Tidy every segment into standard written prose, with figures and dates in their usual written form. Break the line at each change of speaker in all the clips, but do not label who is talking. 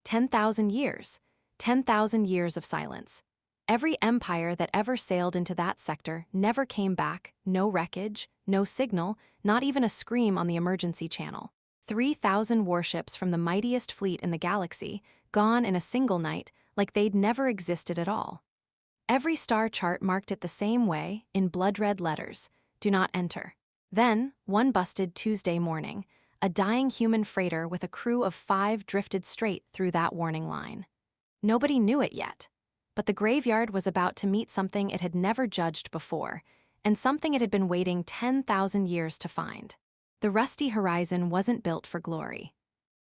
10,000 years. 10,000 years of silence. Every empire that ever sailed into that sector never came back, no wreckage, no signal, not even a scream on the emergency channel. 3,000 warships from the mightiest fleet in the galaxy, gone in a single night, like they'd never existed at all. Every star chart marked it the same way, in blood-red letters: do not enter. Then, one busted Tuesday morning, a dying human freighter with a crew of 5 drifted straight through that warning line. Nobody knew it yet, but the graveyard was about to meet something it had never judged before, and something it had been waiting 10,000 years to find. The rusty Horizon wasn't built for glory.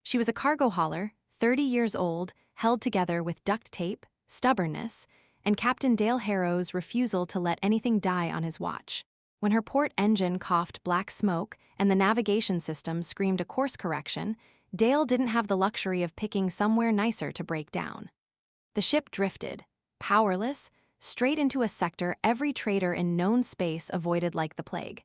She was a cargo hauler, 30 years old, held together with duct tape, stubbornness, and Captain Dale Harrow's refusal to let anything die on his watch. When her port engine coughed black smoke and the navigation system screamed a course correction, Dale didn't have the luxury of picking somewhere nicer to break down. The ship drifted, powerless, straight into a sector every trader in known space avoided like the plague.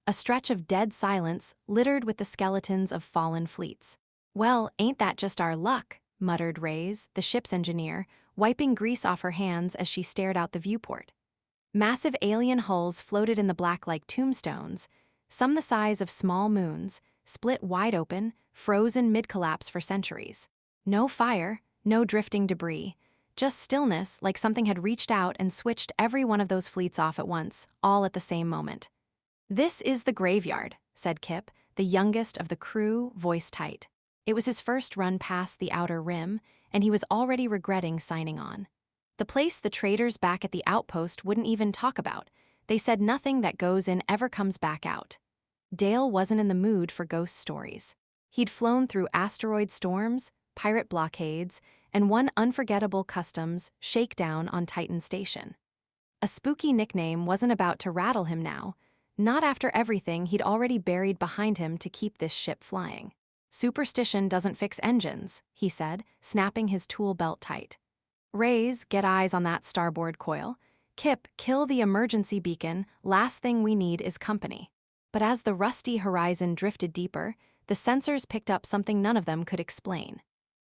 A stretch of dead silence littered with the skeletons of fallen fleets. "Well, ain't that just our luck?" muttered Reyes, the ship's engineer, wiping grease off her hands as she stared out the viewport. Massive alien hulls floated in the black like tombstones, some the size of small moons, split wide open, frozen mid-collapse for centuries. No fire, no drifting debris, just stillness like something had reached out and switched every one of those fleets off at once, all at the same moment. "This is the graveyard," said Kip, the youngest of the crew, voice tight. It was his first run past the outer rim, and he was already regretting signing on. The place the traders back at the outpost wouldn't even talk about. They said nothing that goes in ever comes back out. Dale wasn't in the mood for ghost stories. He'd flown through asteroid storms, pirate blockades, and one unforgettable customs shakedown on Titan Station. A spooky nickname wasn't about to rattle him now, not after everything he'd already buried behind him to keep this ship flying. "Superstition doesn't fix engines," he said, snapping his tool belt tight. "Reyes, get eyes on that starboard coil. Kip, kill the emergency beacon. Last thing we need is company." But as the rusty Horizon drifted deeper, the sensors picked up something none of them could explain.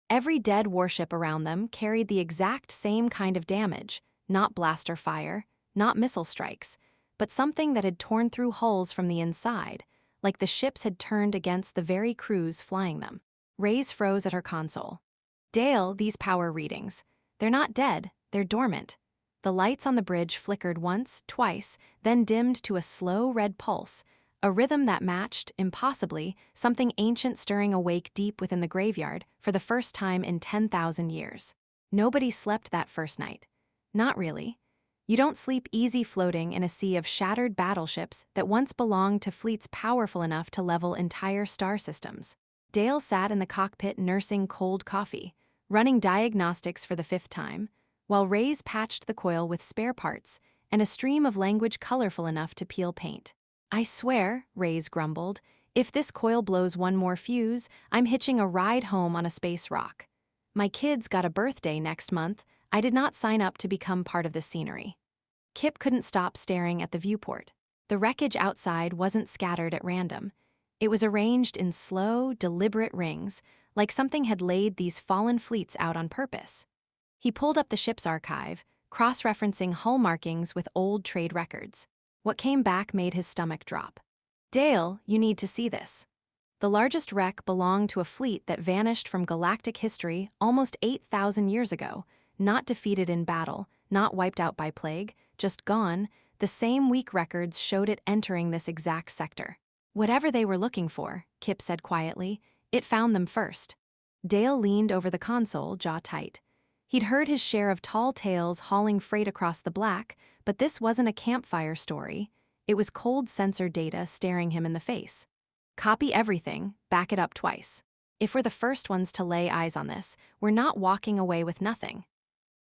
Every dead warship around them carried the exact same kind of damage, not blaster fire, not missile strikes, but something that had torn through hulls from the inside, like the ships had turned against the very crews flying them. Reyes froze at her console. "Dale, these power readings. They're not dead, they're dormant." The lights on the bridge flickered once, twice, then dimmed to a slow red pulse, a rhythm that matched, impossibly, something ancient stirring awake deep within the graveyard for the first time in 10,000 years. Nobody slept that first night. Not really. You don't sleep easy floating in a sea of shattered battleships that once belonged to fleets powerful enough to level entire star systems. Dale sat in the cockpit nursing cold coffee, running diagnostics for the 5th time, while Reyes patched the coil with spare parts and a stream of language colorful enough to peel paint. "I swear," Reyes grumbled, "if this coil blows one more fuse, I'm hitching a ride home on a space rock. My kid's got a birthday next month. I did not sign up to become part of the scenery." Kip couldn't stop staring at the viewport. The wreckage outside wasn't scattered at random. It was arranged in slow, deliberate rings, like something had laid these fallen fleets out on purpose. He pulled up the ship's archive, cross-referencing hull markings with old trade records. What came back made his stomach drop. "Dale, you need to see this." The largest wreck belonged to a fleet that vanished from galactic history almost 8,000 years ago, not defeated in battle, not wiped out by plague, just gone. The same weak records showed it entering this exact sector. "Whatever they were looking for," Kip said quietly, "it found them first." Dale leaned over the console, jaw tight. He'd heard his share of tall tales hauling freight across the black, but this wasn't a campfire story. It was cold sensor data staring him in the face. "Copy everything, back it up twice. If we're the first ones to lay eyes on this, we're not walking away with nothing."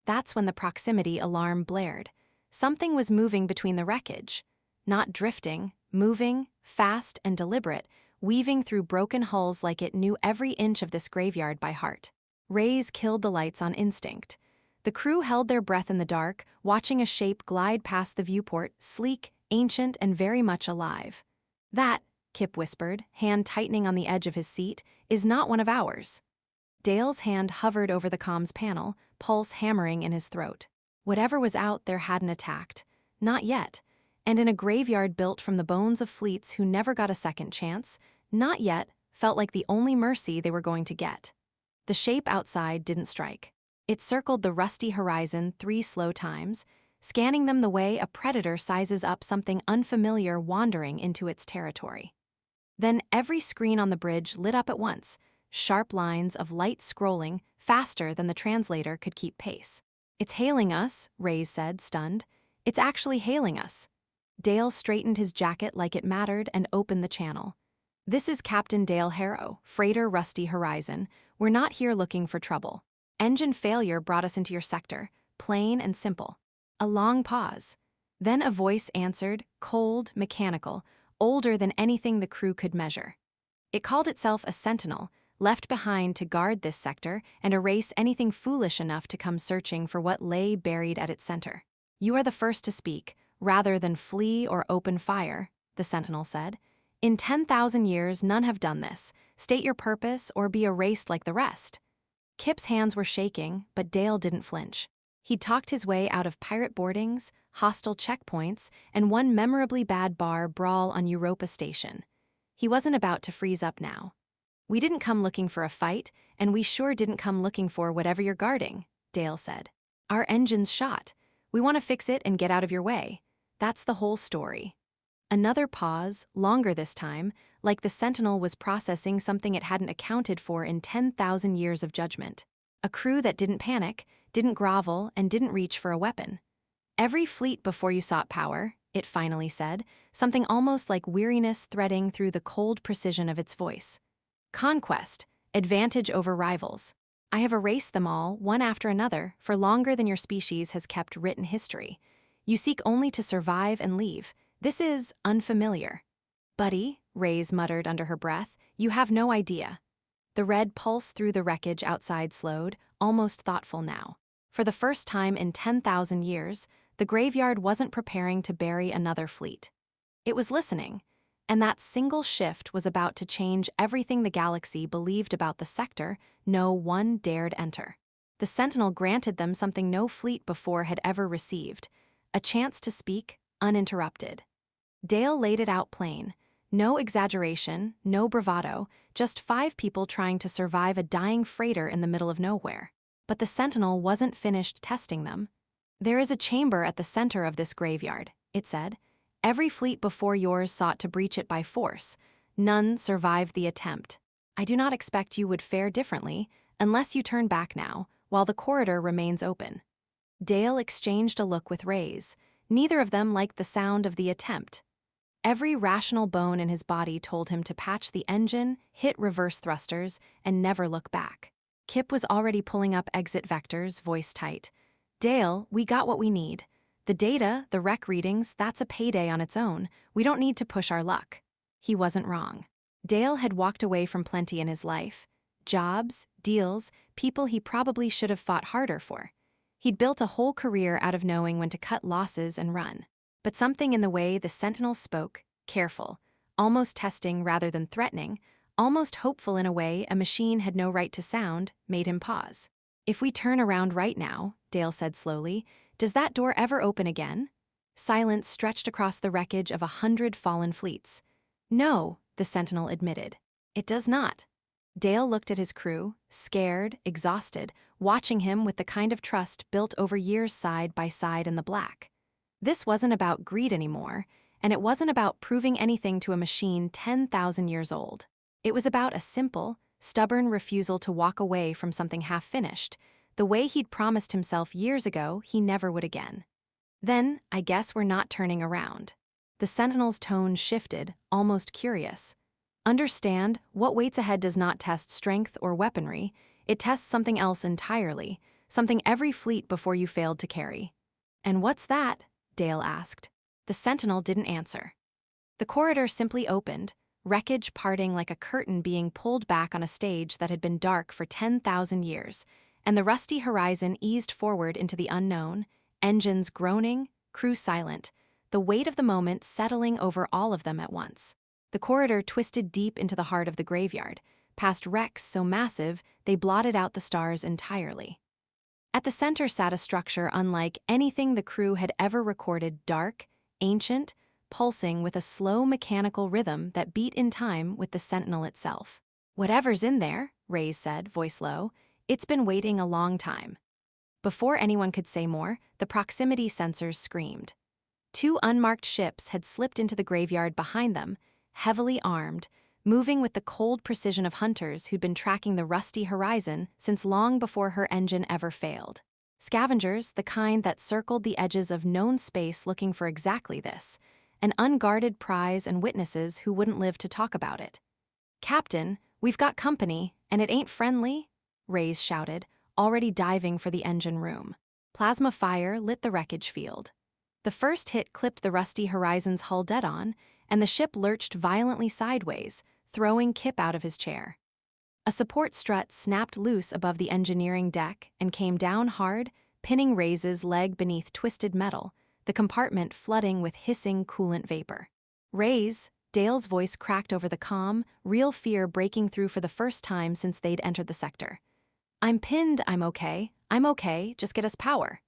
That's when the proximity alarm blared. Something was moving between the wreckage. Not drifting, moving, fast and deliberate, weaving through broken hulls like it knew every inch of this graveyard by heart. Reyes killed the lights on instinct. The crew held their breath in the dark, watching a shape glide past the viewport, sleek, ancient, and very much alive. "That," Kip whispered, hand tightening on the edge of his seat, "is not one of ours." Dale's hand hovered over the comms panel, pulse hammering in his throat. Whatever was out there hadn't attacked. Not yet. And in a graveyard built from the bones of fleets who never got a second chance, not yet felt like the only mercy they were going to get. The shape outside didn't strike. It circled the rusty horizon 3 slow times, scanning them the way a predator sizes up something unfamiliar wandering into its territory. Then every screen on the bridge lit up at once, sharp lines of light scrolling faster than the translator could keep pace. "It's hailing us," Reyes said, stunned. "It's actually hailing us." Dale straightened his jacket like it mattered and opened the channel. "This is Captain Dale Harrow, freighter Rusty Horizon. We're not here looking for trouble. Engine failure brought us into your sector, plain and simple." A long pause. Then a voice answered, cold, mechanical, older than anything the crew could measure. It called itself a Sentinel, left behind to guard this sector and erase anything foolish enough to come searching for what lay buried at its center. "You are the first to speak, rather than flee or open fire," the Sentinel said. "In 10,000 years, none have done this. State your purpose or be erased like the rest." Kip's hands were shaking, but Dale didn't flinch. He'd talked his way out of pirate boardings, hostile checkpoints, and one memorably bad bar brawl on Europa Station. He wasn't about to freeze up now. "We didn't come looking for a fight, and we sure didn't come looking for whatever you're guarding," Dale said. "Our engine's shot. We want to fix it and get out of your way. That's the whole story." Another pause, longer this time, like the Sentinel was processing something it hadn't accounted for in 10,000 years of judgment. A crew that didn't panic, didn't grovel, and didn't reach for a weapon. "Every fleet before you sought power," it finally said, something almost like weariness threading through the cold precision of its voice. "Conquest, advantage over rivals. I have erased them all, one after another, for longer than your species has kept written history. You seek only to survive and leave. This is unfamiliar." "Buddy," Reyes muttered under her breath, "you have no idea." The red pulse through the wreckage outside slowed, almost thoughtful now. For the first time in 10,000 years, the graveyard wasn't preparing to bury another fleet. It was listening, and that single shift was about to change everything the galaxy believed about the sector no one dared enter. The Sentinel granted them something no fleet before had ever received, a chance to speak uninterrupted. Dale laid it out plain. No exaggeration, no bravado, just 5 people trying to survive a dying freighter in the middle of nowhere. But the Sentinel wasn't finished testing them. "There is a chamber at the center of this graveyard," it said. "Every fleet before yours sought to breach it by force. None survived the attempt. I do not expect you would fare differently, unless you turn back now, while the corridor remains open." Dale exchanged a look with Reyes. Neither of them liked the sound of the attempt. Every rational bone in his body told him to patch the engine, hit reverse thrusters, and never look back. Kip was already pulling up exit vectors, voice tight. "Dale, we got what we need. The data, the rec readings, that's a payday on its own. We don't need to push our luck." He wasn't wrong. Dale had walked away from plenty in his life. Jobs, deals, people he probably should have fought harder for. He'd built a whole career out of knowing when to cut losses and run. But something in the way the Sentinel spoke, careful, almost testing rather than threatening, almost hopeful in a way a machine had no right to sound, made him pause. "If we turn around right now," Dale said slowly, "does that door ever open again?" Silence stretched across the wreckage of 100 fallen fleets. "No," the Sentinel admitted. "It does not." Dale looked at his crew, scared, exhausted, watching him with the kind of trust built over years side by side in the black. This wasn't about greed anymore, and it wasn't about proving anything to a machine 10,000 years old. It was about a simple, stubborn refusal to walk away from something half-finished, the way he'd promised himself years ago he never would again. "Then, I guess we're not turning around." The Sentinel's tone shifted, almost curious. "Understand, what waits ahead does not test strength or weaponry, it tests something else entirely, something every fleet before you failed to carry." "And what's that?" Dale asked. The Sentinel didn't answer. The corridor simply opened, wreckage parting like a curtain being pulled back on a stage that had been dark for 10,000 years, and the rusty horizon eased forward into the unknown, engines groaning, crew silent, the weight of the moment settling over all of them at once. The corridor twisted deep into the heart of the graveyard, past wrecks so massive they blotted out the stars entirely. At the center sat a structure unlike anything the crew had ever recorded, dark, ancient, pulsing with a slow mechanical rhythm that beat in time with the Sentinel itself. "Whatever's in there," Reyes said, voice low, "it's been waiting a long time." Before anyone could say more, the proximity sensors screamed. Two unmarked ships had slipped into the graveyard behind them, heavily armed, moving with the cold precision of hunters who'd been tracking the rusty horizon since long before her engine ever failed. Scavengers, the kind that circled the edges of known space looking for exactly this, an unguarded prize and witnesses who wouldn't live to talk about it. "Captain, we've got company, and it ain't friendly," Reyes shouted, already diving for the engine room. Plasma fire lit the wreckage field. The first hit clipped the rusty horizon's hull dead on, and the ship lurched violently sideways, throwing Kip out of his chair. A support strut snapped loose above the engineering deck and came down hard, pinning Reyes' leg beneath twisted metal, the compartment flooding with hissing coolant vapor. "Reyes," Dale's voice cracked over the comm, real fear breaking through for the first time since they'd entered the sector. "I'm pinned, I'm okay, just get us power."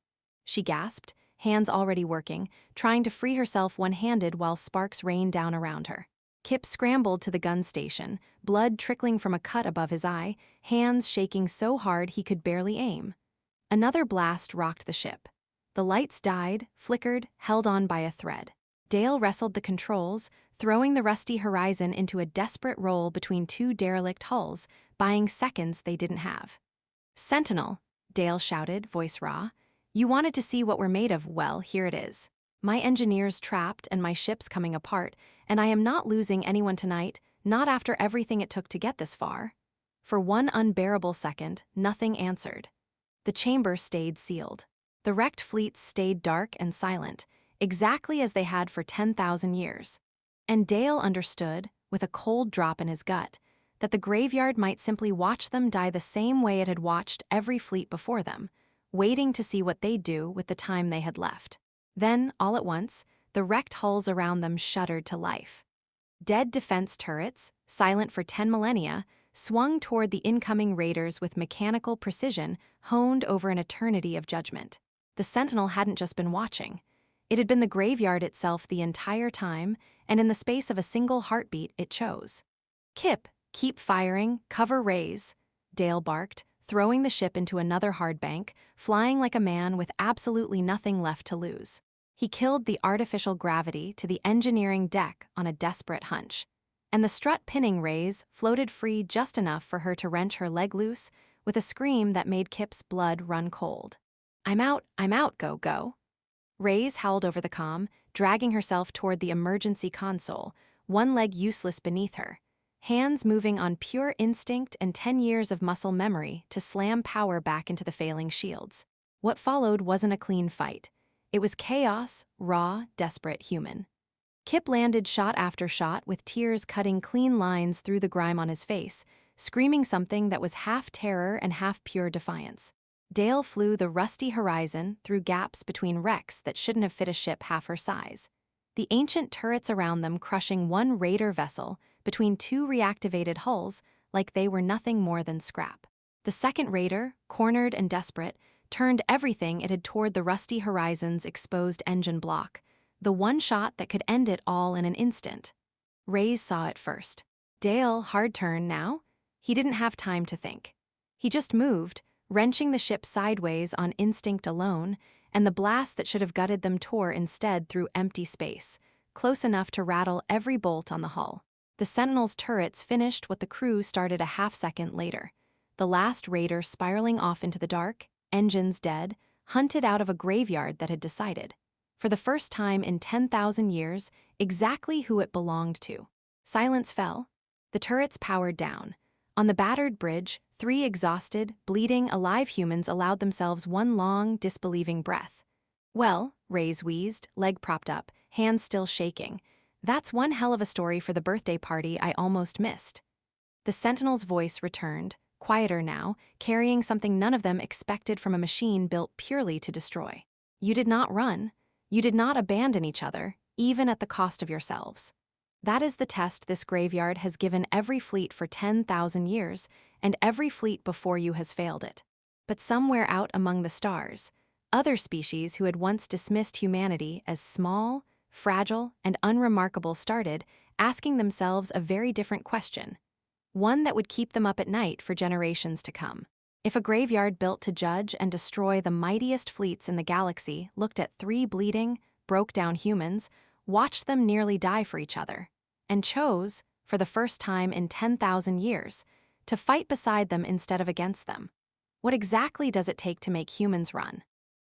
She gasped, hands already working, trying to free herself one-handed while sparks rained down around her. Kip scrambled to the gun station, blood trickling from a cut above his eye, hands shaking so hard he could barely aim. Another blast rocked the ship. The lights died, flickered, held on by a thread. Dale wrestled the controls, throwing the rusty horizon into a desperate roll between two derelict hulls, buying seconds they didn't have. "Sentinel," Dale shouted, voice raw. "You wanted to see what we're made of, well, here it is. My engineer's trapped and my ship's coming apart, and I am not losing anyone tonight, not after everything it took to get this far." For one unbearable second, nothing answered. The chamber stayed sealed. The wrecked fleets stayed dark and silent, exactly as they had for 10,000 years. And Dale understood, with a cold drop in his gut, that the graveyard might simply watch them die the same way it had watched every fleet before them, waiting to see what they'd do with the time they had left. Then, all at once, the wrecked hulls around them shuddered to life. Dead defense turrets, silent for 10 millennia, swung toward the incoming raiders with mechanical precision honed over an eternity of judgment. The Sentinel hadn't just been watching. It had been the graveyard itself the entire time, and in the space of a single heartbeat it chose. "Kip, keep firing, cover Reyes," Dale barked, throwing the ship into another hard bank, flying like a man with absolutely nothing left to lose. He killed the artificial gravity to the engineering deck on a desperate hunch. And the strut pinning Reyes floated free just enough for her to wrench her leg loose with a scream that made Kip's blood run cold. I'm out, go, go." Reyes howled over the comm, dragging herself toward the emergency console, one leg useless beneath her, hands moving on pure instinct and 10 years of muscle memory to slam power back into the failing shields. What followed wasn't a clean fight. It was chaos, raw, desperate, human. Kip landed shot after shot with tears cutting clean lines through the grime on his face, screaming something that was half terror and half pure defiance. Dale flew the rusty horizon through gaps between wrecks that shouldn't have fit a ship half her size. The ancient turrets around them crushing one raider vessel between two reactivated hulls like they were nothing more than scrap. The second raider, cornered and desperate, turned everything it had toward the rusty horizon's exposed engine block, the one shot that could end it all in an instant. Reyes saw it first. Dale, hard turn now? He didn't have time to think. He just moved, wrenching the ship sideways on instinct alone, and the blast that should have gutted them tore instead through empty space, close enough to rattle every bolt on the hull. The Sentinel's turrets finished what the crew started a half-second later. The last raider spiraling off into the dark, engines dead, hunted out of a graveyard that had decided, for the first time in 10,000 years, exactly who it belonged to. Silence fell. The turrets powered down. On the battered bridge, 3 exhausted, bleeding, alive humans allowed themselves one long, disbelieving breath. "Well," Reyes wheezed, leg propped up, hands still shaking, "that's one hell of a story for the birthday party I almost missed." The Sentinel's voice returned, quieter now, carrying something none of them expected from a machine built purely to destroy. "You did not run. You did not abandon each other, even at the cost of yourselves." That is the test this graveyard has given every fleet for 10,000 years, and every fleet before you has failed it. But somewhere out among the stars, other species who had once dismissed humanity as small, fragile, and unremarkable started asking themselves a very different question, one that would keep them up at night for generations to come. If a graveyard built to judge and destroy the mightiest fleets in the galaxy looked at three bleeding, broke-down humans, watched them nearly die for each other, and chose, for the first time in 10,000 years, to fight beside them instead of against them, what exactly does it take to make humans run?